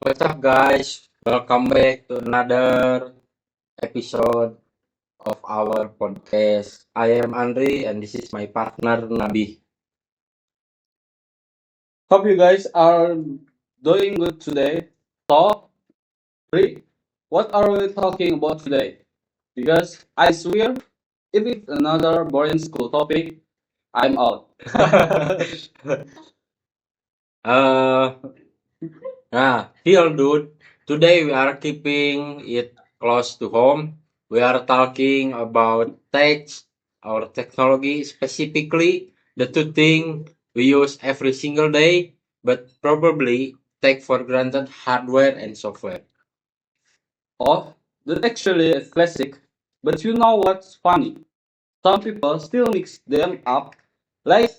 What's up, guys? Welcome back to another episode of our podcast. I am Andre, and this is my partner Nabi. Hope you guys are doing good today. So, Pri, what are we talking about today? Because I swear, if it's another boring school topic, I'm out. uh, here, dude. Today we are keeping it close to home. We are talking about tech or technology, specifically the two things we use every single day, but probably take for granted: hardware and software. Oh, that's actually a classic. But you know what's funny? Some people still mix them up. Like,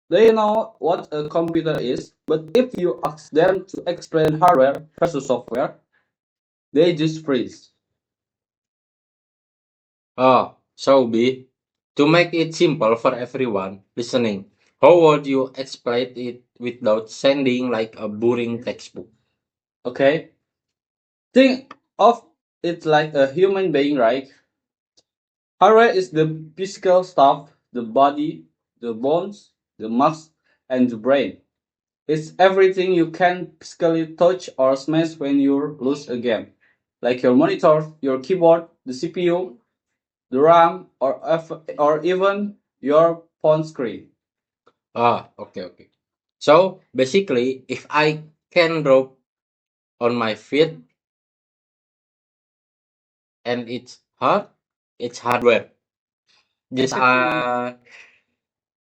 they know what a computer is, but if you ask them to explain hardware versus software, they just freeze. So B, to make it simple for everyone listening, how would you explain it without sounding like a boring textbook? Okay? Think of it like a human being, right? Hardware is the physical stuff, the body, the bones, the muscles, and the brain. It's everything you can physically touch or smash when you lose a game. Like your monitor, your keyboard, the CPU, the RAM, or even your phone screen. Okay. So basically, if I can drop on my feet and it's hard, it's hardware. Just Exactly.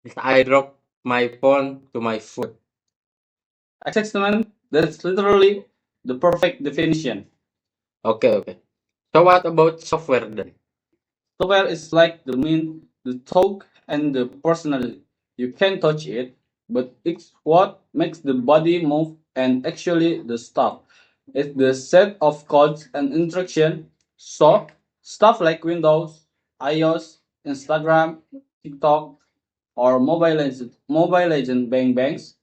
just I drop my phone to my foot. Exactly. That's literally the perfect definition. Okay. So what about software then? Software is like the mean, the talk, and the personality. You can touch it, but it's what makes the body move and actually the stuff. It's the set of codes and instruction. So stuff like Windows, iOS, Instagram, TikTok, or Mobile Legend Bang Bangs.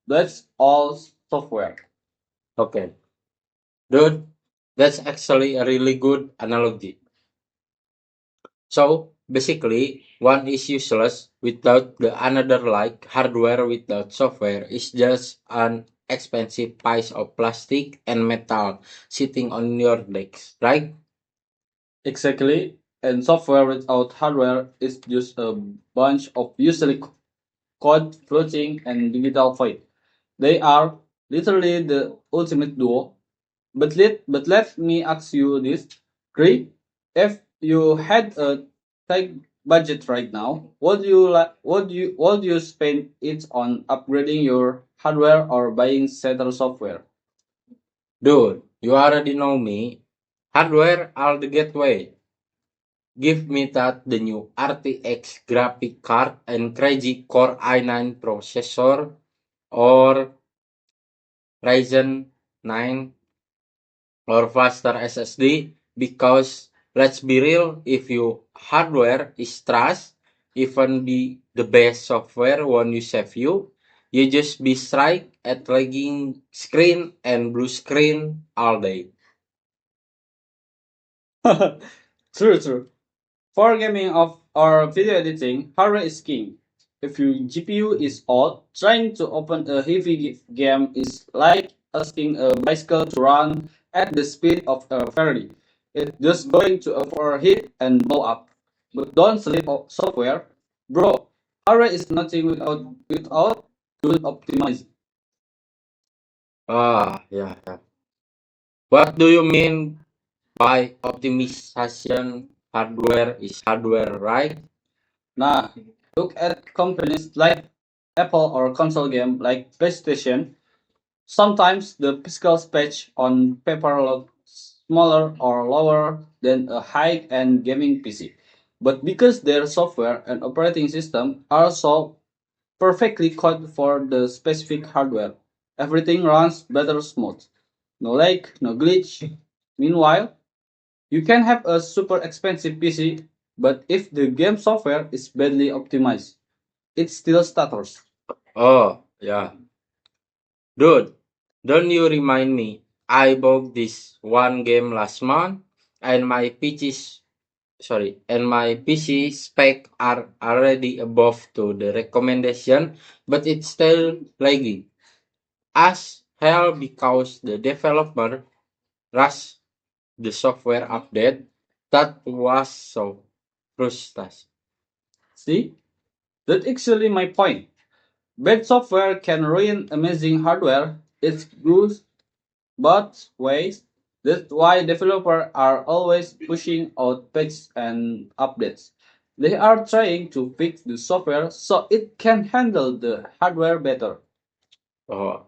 That's all software. Okay, dude, that's actually a really good analogy. So basically, one is useless without the another, like hardware without software is just an expensive piece of plastic and metal sitting on your desk, right? Exactly. And software without hardware is just a bunch of usually code floating and digital void. They are literally the ultimate duo. But let me ask you this, Gray. If you had a tight budget right now, would you spend it on upgrading your hardware or buying better software? Dude, you already know me. Hardware all the gateway. Give me that the new RTX graphic card and crazy Core i9 processor or Ryzen 9 or faster SSD, because let's be real, if your hardware is trash, even be the best software won't you save you. You just be strike at lagging screen and blue screen all day. True. For gaming of or video editing, hardware is king. If your GPU is old, trying to open a heavy game is like asking a bicycle to run at the speed of a Ferrari. It's just going to overheat and blow up. But don't sleep on software. Bro, hardware is nothing without good optimizing. Yeah. What do you mean by optimization? Hardware is hardware, right? Nah, look at companies like Apple or console game like PlayStation. Sometimes the physical patch on paper looks smaller or lower than a high-end gaming PC. But because their software and operating system are so perfectly coded for the specific hardware, everything runs better smooth. No lag, no glitch. Meanwhile, you can have a super expensive PC, but if the game software is badly optimized, it still stutters. Oh, yeah. Dude, Don't you remind me? I bought this one game last month, and my PC spec are already above to the recommendation, but it's still lagging as hell because the developer rushed the software update. That was so frustrating. See, that's actually my point. Bad software can ruin amazing hardware. It's good both ways. That's why developers are always pushing out patches and updates. They are trying to fix the software so it can handle the hardware better. Oh,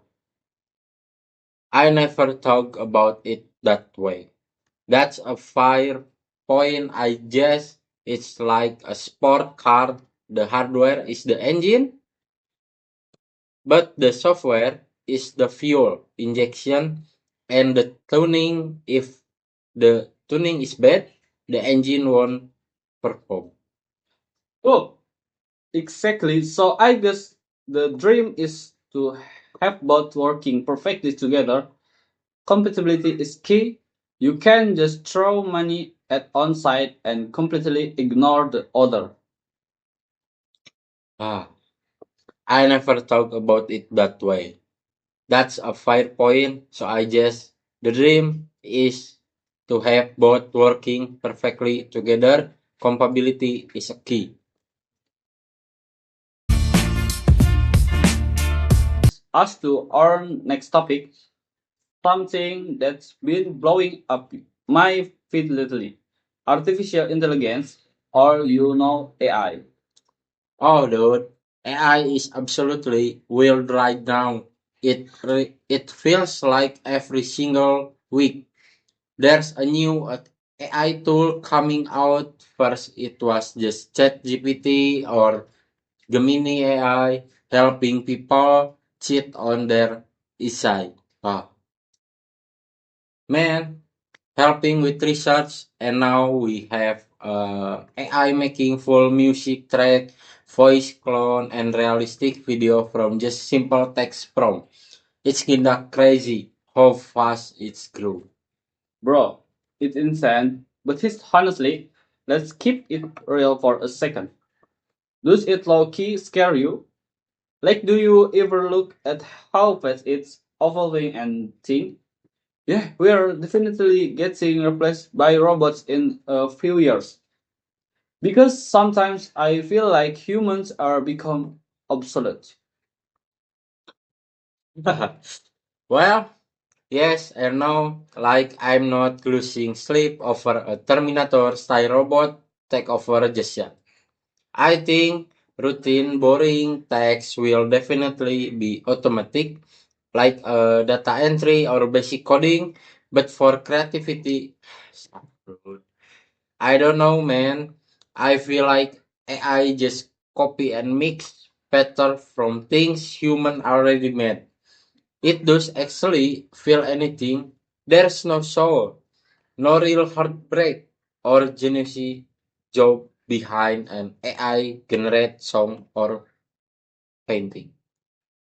I never thought about it that way. That's a fair point. I guess it's like a sport car. The hardware is the engine, but the software is the fuel injection and the tuning. If the tuning is bad, the engine won't perform. Oh, exactly. So I guess the dream is to have both working perfectly together. Compatibility is key. You can just throw money at one side and completely ignore the other. Ah, I never thought about it that way. That's a fair point. So I guess the dream is to have both working perfectly together. Compatibility is a key. Us to our next topic, something that's been blowing up my feed lately. Artificial intelligence, or AI. Oh, dude, AI is absolutely wild right now. It feels like every single week there's a new AI tool coming out. First, it was just ChatGPT or Gemini AI helping people cheat on their essay. Ah, man, helping with research, and now we have AI making full music track, voice clone, and realistic video from just simple text prompt. It's kinda crazy how fast it's grew. Bro, it's insane. But honestly, let's keep it real for a second. Does it low key scare you? Like, do you ever look at how fast it's evolving and think, yeah, we are definitely getting replaced by robots in a few years? Because sometimes I feel like humans are become obsolete. Well, yes and no. Like I'm not losing sleep over a Terminator style robot take over just yet. I think routine, boring tasks will definitely be automatic, like data entry or basic coding. But for creativity, I don't know, man. I feel like AI just copy and mix better from things human already made. It does actually feel anything. There's no soul, no real heartbreak or genuine job behind an AI generate song or painting.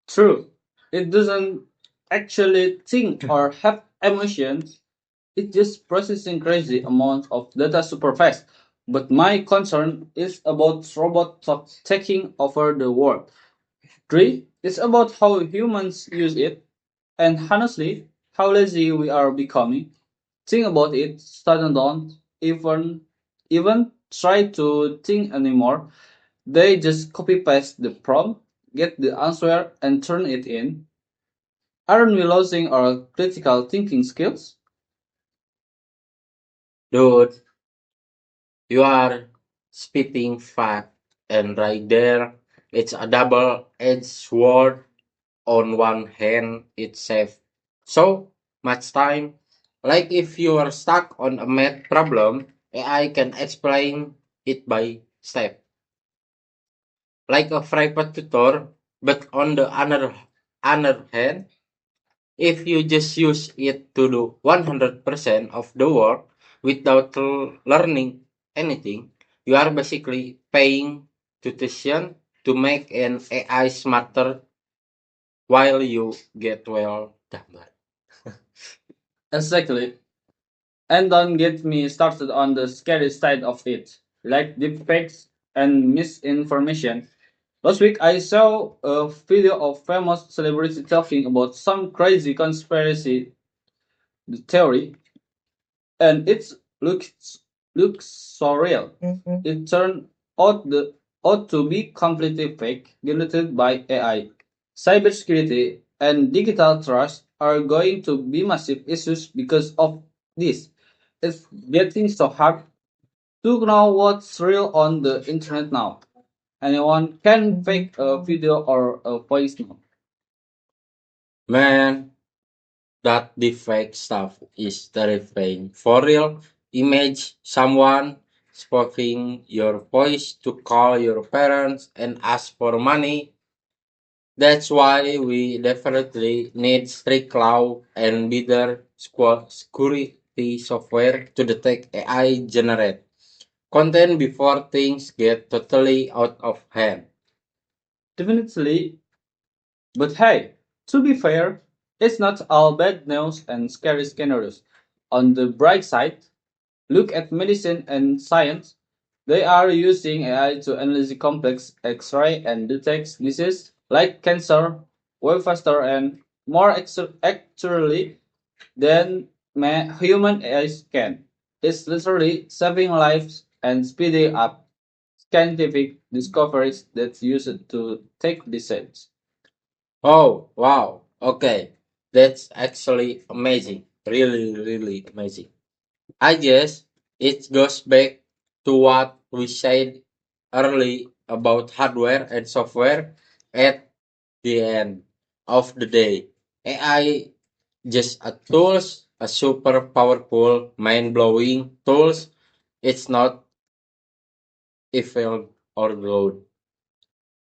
True, it doesn't actually think or have emotions. It's just processing crazy amounts of data super fast. But my concern is about robots taking over the world. Three, it's about how humans use it, and honestly, how lazy we are becoming. Think about it, students don't even try to think anymore. They just copy paste the prompt, get the answer, and turn it in. Aren't we losing our critical thinking skills? Dude, you are spitting fact, and right there, it's a double-edged sword. On one hand, it saves so much time. Like if you are stuck on a math problem, AI can explain it by step, like a private tutor. But on the other hand, if you just use it to do 100% of the work without learning anything, you are basically paying tuition to make an AI smarter while you get well. Dambar. Exactly. And don't get me started on the scary side of it, like deepfakes and misinformation. Last week, I saw a video of famous celebrity talking about some crazy conspiracy theory, and it looks so real. It turned out to be completely fake, generated by AI. Cybersecurity and digital trust are going to be massive issues because of this. It's getting so hard to know what's real on the internet now. Anyone can fake a video or a voice note. Man, that deepfake stuff is terrifying. For real, image someone swapping your voice to call your parents and ask for money. That's why we definitely need strict law and better security software to detect AI generate content before things get totally out of hand. Definitely. But hey, to be fair, it's not all bad news and scary scenarios. On the bright side, look at medicine and science. They are using AI to analyze complex X-ray and detect diseases like cancer way faster and more accurately than human AI can. It's literally saving lives and speeding up scientific discoveries that's used to take decisions. Oh, wow. Okay. That's actually amazing. Really, really amazing. I guess it goes back to what we said early about hardware and software at the end of the day. AI just a tools, a super powerful, mind-blowing tools. It's not evil or good.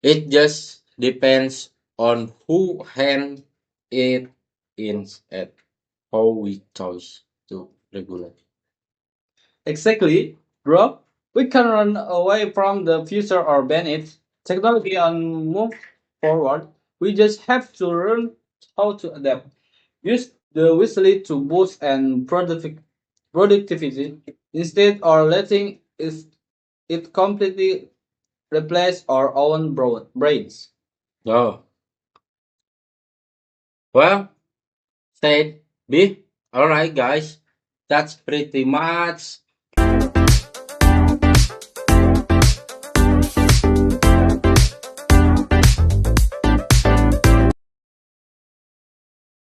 It just depends on who hand it in at how we choose to regulate. Exactly, bro. We can run away from the future or ban it. Technology and move forward. We just have to learn how to adapt. Use the wisely to boost and productivity instead of letting it completely replace our own brains. Oh, well, said B. Alright, guys. That's pretty much